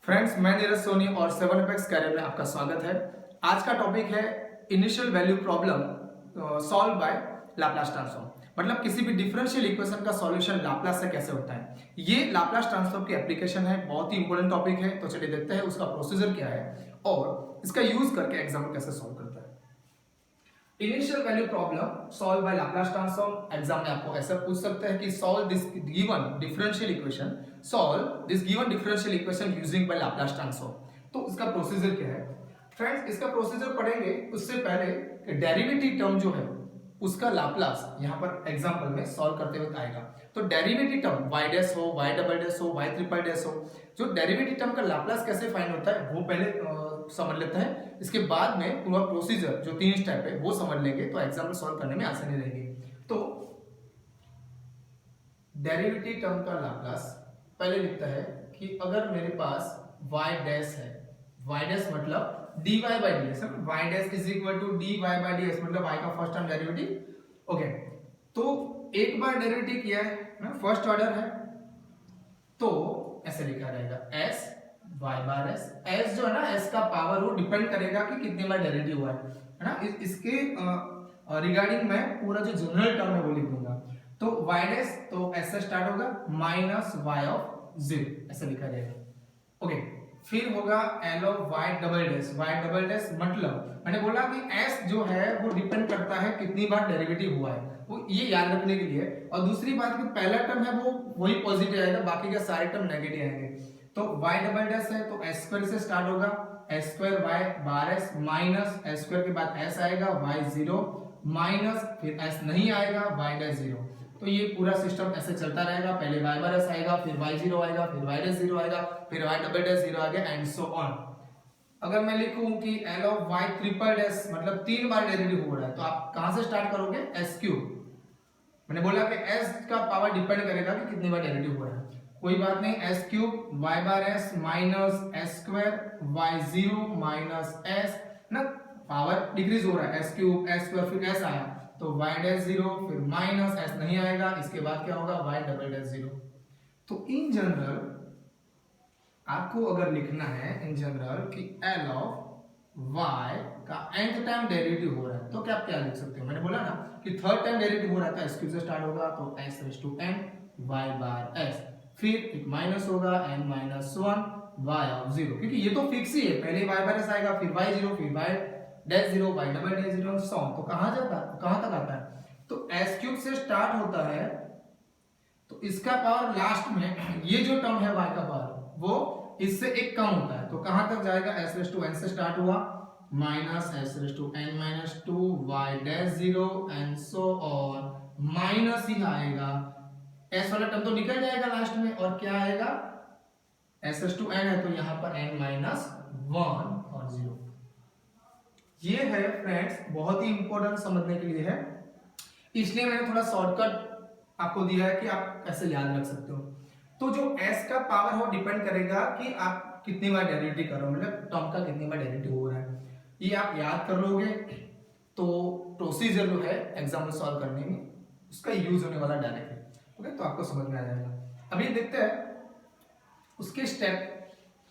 Friends, मैं नीरज सोनी और 7 career में आपका स्वागत है। आज का टॉपिक है initial value problem solve by Laplace transform. मतलब किसी भी डिफरेंशियल इक्वेशन का सॉल्यूशन लाप्लास से कैसे होता है। ये लाप्लास ट्रांसफॉर्म की एप्लीकेशन है, बहुत ही इंपॉर्टेंट टॉपिक है। तो चलिए देखते हैं उसका प्रोसीजर क्या है और इसका यूज करके एग्जाम कैसे सॉल्व करता है। Initial value problem solve by Laplace transform. Exam में आपको ऐसा पूछ सकता है कि solve this given differential equation using by Laplace transform. तो इसका प्रोसीजर क्या है फ्रेंड्स? इसका प्रोसीजर पढ़ेंगे उससे पहले कि डेरिवेटिव टर्म जो है उसका लाप्लास यहां पर एग्जांपल में सॉल्व करते वक्त आएगा। तो डेरिवेटिव टर्म y डैश हो, y डबल डैश हो, y ट्रिपल डैश हो, जो डेरिवेटिव टर्म का लाप्लास कैसे फाइंड होता है वो पहले समझ लेते हैं। इसके बाद में पूरा प्रोसीजर जो 3 स्टेप है वो समझ लेंगे तो एग्जाम में सॉल्व करने में आसानी रहेगी। तो डेरिवेटिव टर्म का लाप्लास पहले लिखता है कि अगर मेरे पास y डैश है, y डैश मतलब dy by dx, y dash is equal to dy by dx मतलब y का फर्स्ट टर्म डेरिवेटिव। ओके, तो एक बार डेरिवेटिव किया है ना, फर्स्ट ऑर्डर है, तो ऐसे लिखा जाएगा s y bar s। s जो है ना, s का पावर वो डिपेंड करेगा कि कितने बार डेरिवेटिव हुआ है ना। इसके रिगार्डिंग मैं पूरा जो जनरल टर्म है वो लिख दूंगा। तो y डैश तो s से स्टार्ट होगा माइनस y ऑफ 0 ऐसे लिखा जाएगा। ओके, फिर होगा l of y double dash. y double dash मतलब मैंने बोला कि s जो है वो डिपेंड करता है कितनी बार डेरिवेटिव हुआ है, वो ये याद रखने के लिए। और दूसरी बात कि पहला टर्म है वो वही पॉजिटिव आएगा, बाकी के सारे टर्म नेगेटिव आएंगे। तो y डबल डैश है तो s स्क्वायर से स्टार्ट होगा, s square y bar s minus s square के बाद s आएगा y 0 माइनस फिर s नहीं आएगा y डैश 0। तो ये पूरा सिस्टम ऐसे चलता रहेगा। पहले y बार s आएगा, फिर y 0 आएगा, फिर y डैश 0 आएगा, फिर y डबल डैश 0 आएगा एंड सो ऑन। अगर मैं लिखूं कि l of y triple dash मतलब 3 बार डेरिवेटिव हो रहा है, तो आप कहां से स्टार्ट करोगे? s cube. मैंने बोला कि s का पावर डिपेंड करेगा कि कितनी बार डेरिवेटिव हो रहा है। कोई बात नहीं, s cube y bar s minus s square y 0 minus s ना, पावर डिक्रीज हो रहा है, s क्यूब s स्क्वायर फिर s आया तो y डैश 0 फिर माइनस s नहीं आएगा, इसके बाद क्या होगा y डबल डैश 0। तो इन जनरल आपको अगर लिखना है इन जनरल कि l ऑफ y का nth टाइम डेरिवेटिव हो रहा है तो क्या लिख सकते हो? मैंने बोला ना कि थर्ड टाइम डेरिवेटिव हो रहा था, s क्यूब से स्टार्ट होगा तो s raise to n y bar s, फिर एक माइनस होगा n माइनस 1 y ऑफ 0, क्योंकि ये तो फिक्स ही है, पहले y बार s आएगा, फिर y 0, फिर y dash 0, y double dash 0 सो तो कहां तक आता है? तो s क्यूब से स्टार्ट होता है तो इसका पावर लास्ट में ये जो टर्म है y का पावर वो इससे एक कम होता है, तो कहां तक जाएगा? s रेज़ टू n से स्टार्ट हुआ minus s raise to n minus 2 y dash 0 and so on, minus ही आएगा, s वाला टर्म तो निकल जाएगा लास्ट में और क्या आएगा? s रेज़ टू n है तो यहां पर n माइनस 1 और 0। ये है फ्रेंड्स, बहुत ही इंपॉर्टेंट समझने के लिए है, इसलिए मैंने थोड़ा शॉर्टकट आपको दिया है कि आप कैसे याद रख सकते हो। तो जो s का पावर हो डिपेंड करेगा कि आप कितनी बार डेरिवेटिव कर रहे हो, मतलब टर्म का कितनी बार डेरिवेटिव हो रहा है। ये आप याद कर लोगे तो प्रोसीजर जो है एग्जाम में सॉल्व करने में उसका यूज होने वाला डायरेक्टली। ओके, तो आपको समझ में आ जाएगा। अभी देखते हैं उसके स्टेप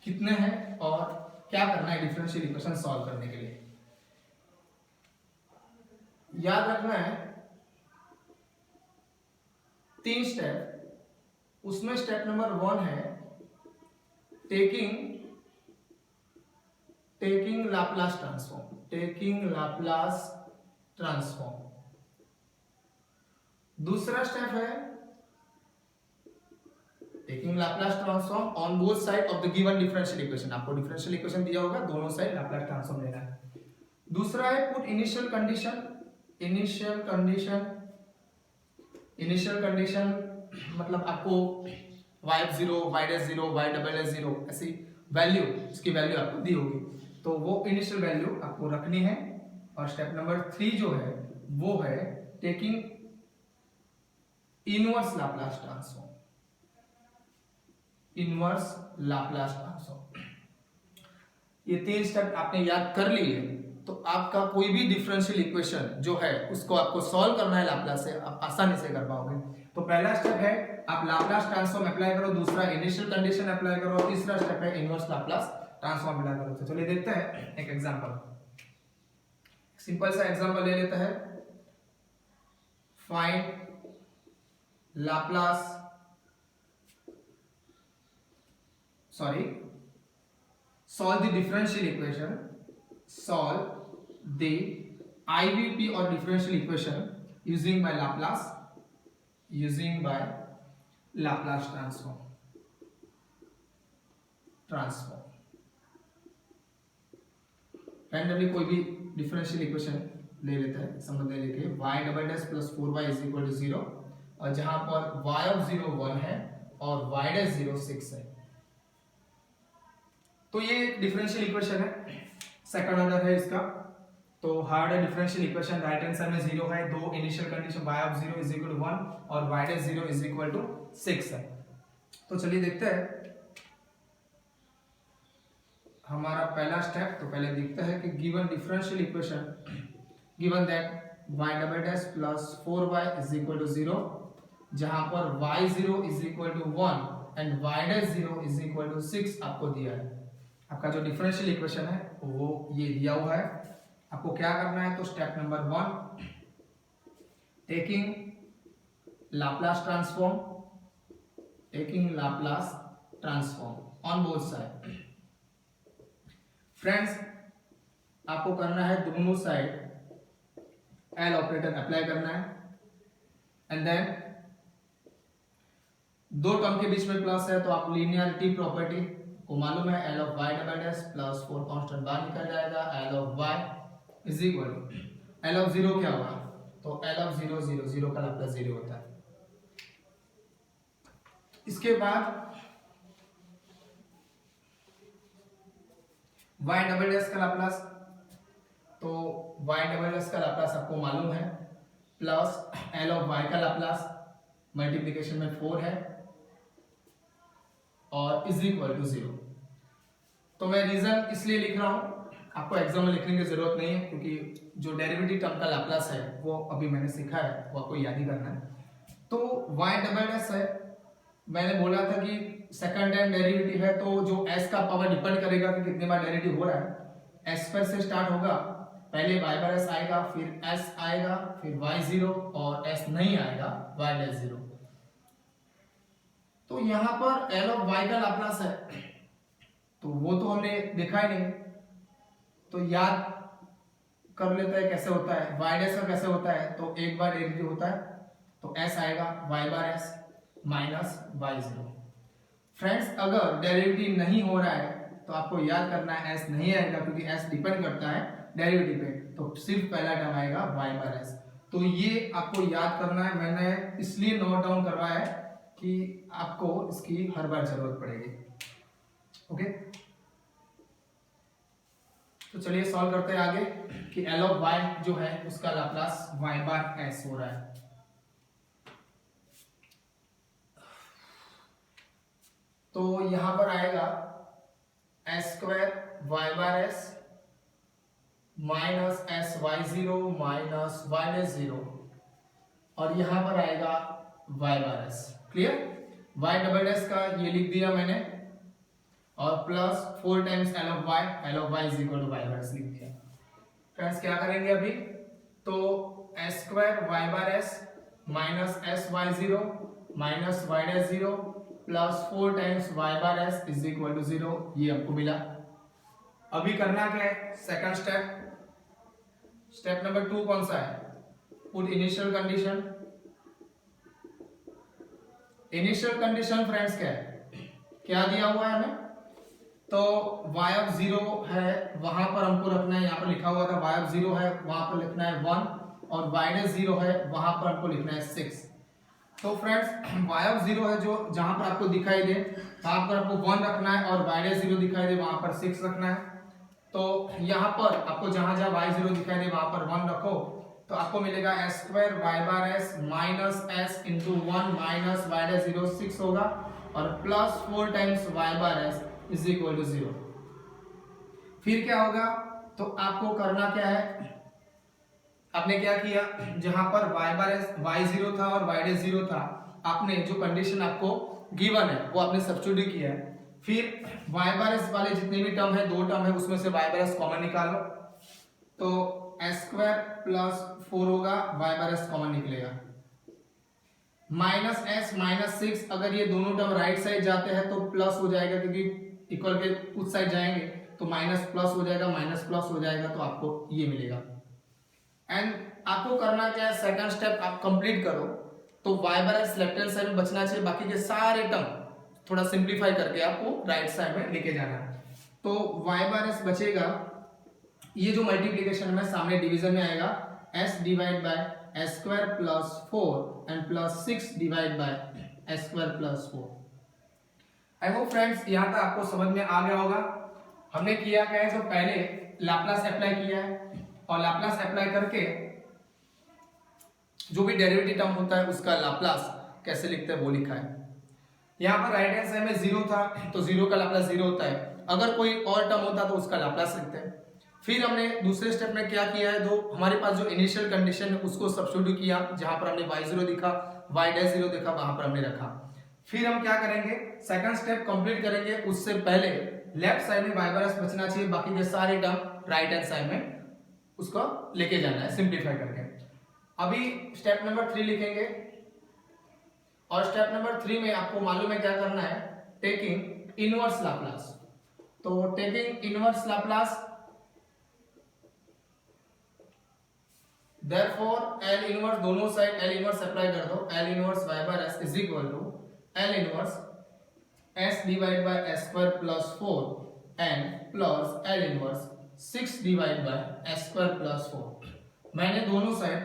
कितने हैं और क्या करना है डिफरेंशियल इक्वेशन सॉल्व करने के लिए। याद रखना है 3 स्टेप। उसमें स्टेप नंबर 1 है टेकिंग लाप्लास ट्रांसफॉर्म। दूसरा स्टेप है taking Laplace transform on both side of the given differential equation. आपको डिफरेंशियल इक्वेशन दिया होगा, दोनों साइड लाप्लास ट्रांसफॉर्म लेना है। दूसरा है पुट इनिशियल कंडीशन मतलब आपको y 0, y dash 0, y double dash 0 ऐसी वैल्यू, इसकी वैल्यू आपको दी होगी, तो वो इनिशियल वैल्यू आपको रखनी है। और स्टेप नंबर 3 जो है वो है टेकिंग इनवर्स लाप्लास ट्रांसफॉर्म। ये 3 स्टेप आपने याद कर लिए तो आपका कोई भी डिफरेंशियल इक्वेशन जो है उसको आपको सॉल्व करना है लाप्लास से, आप आसानी से कर पाओगे। तो पहला स्टेप है आप लाप्लास ट्रांसफॉर्म अप्लाई करो, दूसरा इनिशियल कंडीशन अप्लाई करो, और तीसरा स्टेप है इनवर्स लाप्लास ट्रांसफॉर्म अप्लाई करो। तो चलिए देखते हैं एक एग्जांपल, सिंपल सा एग्जांपल ले लेते हैं। Find Laplace solve the differential equation, solve the IVP or differential equation using by Laplace transform। Randomly कोई भी डिफरेंशियल इक्वेशन ले लेते हैं, संबंध ले लेके y double dash plus 4y is equal to 0, और जहां पर y ऑफ 0 1 है और y डैश 0 6 है। तो ये डिफरेंशियल इक्वेशन है, सेकंड ऑर्डर है इसका। तो हार्ड है differential equation, right hand side में 0 है, दो initial condition y of 0 is equal to 1 और y dash 0 is equal to 6 है। तो चलिए देखते हैं हमारा पहला स्टेप। तो पहले देखते हैं कि given differential equation, given that y double dash plus 4y is equal to 0, जहां पर y0 is equal to 1 and y dash 0 is equal to 6 आपको दिया है। आपका जो डिफरेंशियल इक्वेशन है वो ये दिया हुआ है। आपको क्या करना है, तो step number 1, taking Laplace transform on both side. Friends आपको करना है दोनों साइड एल ऑपरेटर अप्लाई करना है, एंड देन दो टर्म के बीच में प्लस है तो आप लीनियरिटी प्रॉपर्टी को मालूम है, L of Y double dash plus 4 constant बाहर निकल जाएगा, L of Y is equal to L of 0 क्या होगा, तो एल ऑफ 0 0 0 का लाप्लास 0 होता है। इसके बाद y डबल डैश का लाप्लास, तो y डबल डैश का लाप्लास आपको मालूम है, प्लस l ऑफ y का लाप्लास मल्टीप्लिकेशन में 4 है और इज इक्वल टू 0। तो मैं रीजन इसलिए लिख रहा हूं, आपको एग्जाम में लिखने की जरूरत नहीं है, क्योंकि जो डेरिवेटिव टर्म का लाप्लास है वो अभी मैंने सीखा है, वो आपको याद ही करना है। तो y डबल डैश है, मैंने बोला था कि सेकंड टाइम डेरिवेटिव है, तो जो s का पावर डिपेंड करेगा कि कितने बार डेरिवेटिव हो रहा है। s पर से स्टार्ट होगा, पहले y बार s आएगा, फिर s आएगा, फिर y0 और s नहीं आएगा, y डैश 0। तो यहां पर l ऑफ y का लाप्लास है, तो वो तो हमने देखा ही नहीं, तो याद कर लेते हैं कैसे होता है। y डैश का कैसे होता है, तो एक बार डेरिवेटिव होता है तो s आएगा y bar s minus y0। Friends अगर डेरिवेटिव नहीं हो रहा है तो आपको याद करना है s नहीं आएगा, क्योंकि s डिपेंड करता है डेरिवेटिव पे, तो सिर्फ पहला टर्म आएगा y बार s। तो ये आपको याद करना है, मैंने इसलिए नोट डाउन करवाया है कि आपको इसकी हर बार जरूरत पड़ेगी। ओके, तो चलिए सॉल्व करते हैं आगे कि l ऑफ y जो है उसका लाप्लास y बार s हो रहा है। तो यहां पर आएगा s square y bar s minus S Y 0 minus y dash 0, और यहां पर आएगा y bar s। Clear, y double dash का ये लिख दिया मैंने, और plus 4 times l of y is equal to y bar s लिख दिया। फ्रेंड्स क्या करेंगे अभी, तो s square y bar s minus S Y 0 minus y dash 0 plus 4 times y bar s is equal to 0, ये हमको मिला। अभी करना क्या है, सेकंड स्टेप नंबर 2 कौन सा है, put initial condition. Initial condition friends क्या है, क्या दिया हुआ है हमें, तो y ऑफ 0 है वहां पर हमको रखना है, यहाँ पर लिखा हुआ था y ऑफ 0 है वहां पर लिखना है 1, और y डैश 0 है वहां पर हमको लिखना है 6। तो फ्रेंड्स y ऑफ 0 है जो जहां पर आपको दिखाई दे वहां पर आपको 1 रखना है, और y डैश 0 दिखाई दे वहां पर 6 रखना है। तो यहां पर आपको जहां जहां y0 दिखाई दे वहां पर 1 रखो, तो आपको मिलेगा s square y bar s minus s into 1 minus y dash 0 6 होगा, और plus 4 times y bar s is equal to 0। फिर क्या होगा, तो आपको करना क्या है, आपने क्या किया, जहां पर y बार s y0 था और y डैश 0 था, आपने जो कंडीशन आपको गिवन है वो आपने सब्स्टिट्यूट किया है। फिर y बार एस वाले जितने भी टर्म है, 2 टर्म है, उसमें से y बार एस कॉमन निकालो तो s² + 4 होगा, y बार एस कॉमन निकलेगा। -s -6 अगर ये दोनों टर्म राइट साइड जाते हैं तो प्लस हो जाएगा, क्योंकि इक्वल के उस साइड जाएंगे तो माइनस प्लस हो जाएगा, माइनस प्लस हो जाएगा, तो आपको ये मिलेगा। एंड आपको करना क्या है, सेकंड स्टेप आप कंप्लीट करो तो y बार एस लेफ्ट हैंड साइड में बचना चाहिए, बाकी के सारे टर्म थोड़ा सिंप्लीफाई करके आपको राइट साइड में लेके जाना है। तो y बार एस बचेगा, ये जो मल्टीप्लिकेशन में सामने डिवीजन में आएगा s divide by s² + 4 and +6 divide by s² + 4। I hope friends यहाँ तक आपको समझ में आ गया होगा। हमने किया क्या है, जो पहले लाप्लास अप्लाई किया है और लाप्लास अप्लाई करके जो भी डेरिवेटिव टर्म होता है उसका लाप्लास कैसे लिखते हैं वो लिखा है। यहाँ पर राइट हैंड साइड में 0 था तो 0 का लाप्लास 0 होता है, अगर कोई और टर्म होता तो उसका लाप्लास लिखते हैं। फिर हमने दूसरे स्टेप में क्या किया है, दो हमारे पास जो इनिशियल कंडीशन है उसको सब्स्टिट्यूट किया, जहां पर हमने y0 दिखा, y'0 दिखा, वहां पर हमने रखा। फिर हम क्या करेंगे, सेकंड स्टेप कंप्लीट करेंगे, उससे पहले लेफ्ट साइड में y बार एस बचना चाहिए, बाकी के सारे टर्म राइट हैंड साइड में उसको लेके जाना है सिंप्लीफाई करके। अभी स्टेप नंबर 3 लिखेंगे और स्टेप नंबर 3 में आपको मालूम है क्या करना है, टेकिंग इनवर्स लाप्लास। तो taking inverse Laplace, therefore L inverse दोनों साइड L इनवर्स अप्लाई कर दो, L inverse y bar s is equal to L inverse s divide by s² + 4 and plus L inverse 6 divide by s² + 4। मैंने दोनों side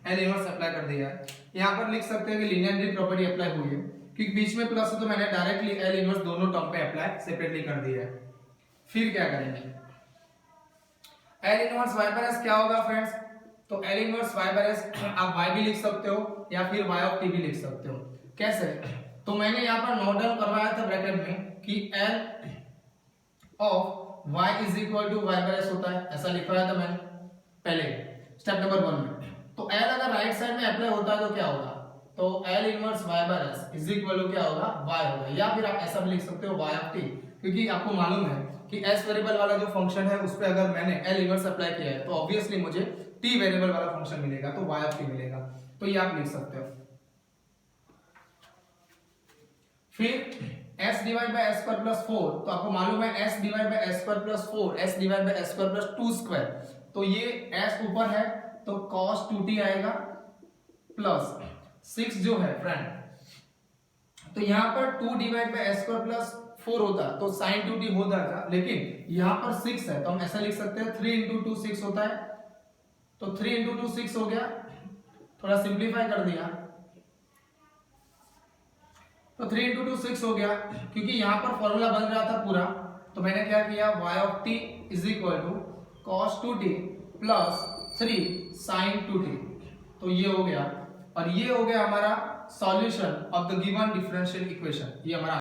L inverse apply कर दिया है। यहाँ पर लिख सकते हैं कि लीनियरिटी प्रॉपर्टी अप्लाई हुई है, क्योंकि बीच में प्लस है तो मैंने डायरेक्टली L इनवर्स दोनों टर्म पे अप्लाई सेपरेटली कर दिया है। फिर क्या करेंगे, L inverse y bar s क्या होगा फ्रेंड्स, तो L inverse y bar s आप y भी लिख सकते हो या फिर y ऑफ t भी लिख सकते हो। कैसे, तो मैंने यहाँ पर नोट डाउन करवाया था ब्रैकेट में कि L of y is equal to y bar s होता है, ऐसा लिखवाया था मैंने पहले स्टेप नंबर 1 में। तो L अगर राइट साइड में अप्लाई होता है तो क्या होगा, तो L inverse y bar s is equal to क्या होगा, y होगा, या फिर आप ऐसा भी लिख सकते हो y ऑफ t, क्योंकि आपको मालूम है कि s वेरिएबल वाला जो फंक्शन है उस पे अगर मैंने L इनवर्स अप्लाई किया है तो ऑब्वियसली मुझे t वेरिएबल वाला फंक्शन मिलेगा, तो y ऑफ t मिलेगा, तो ये आप लिख सकते हो। फिर s डिवाइड बाय s² + 4, तो आपको मालूम है s divide by s² + 4, s divide by s² + 2 square, तो ये s ऊपर है तो cos 2t आएगा प्लस 6 जो है फ्रेंड, तो यहाँ पर 2 डिवाइड बाय s² + 4 होता तो sin 2t होता था, लेकिन यहाँ पर 6 है तो हम ऐसा लिख सकते हैं 3 × 2 6 होता है, तो 3 × 2 6 हो गया, थोड़ा सिंप्लीफाई कर दिया तो 3 × 2 6 हो गया, क्योंकि यहाँ पर फॉर्मूला बन रहा था पूरा, तो मैंने क्या किया, y of t is equal to cos 2t plus 3 sin 2t, तो ये हो गया, और ये हो गया हमारा solution of the given differential equation, ये हमारा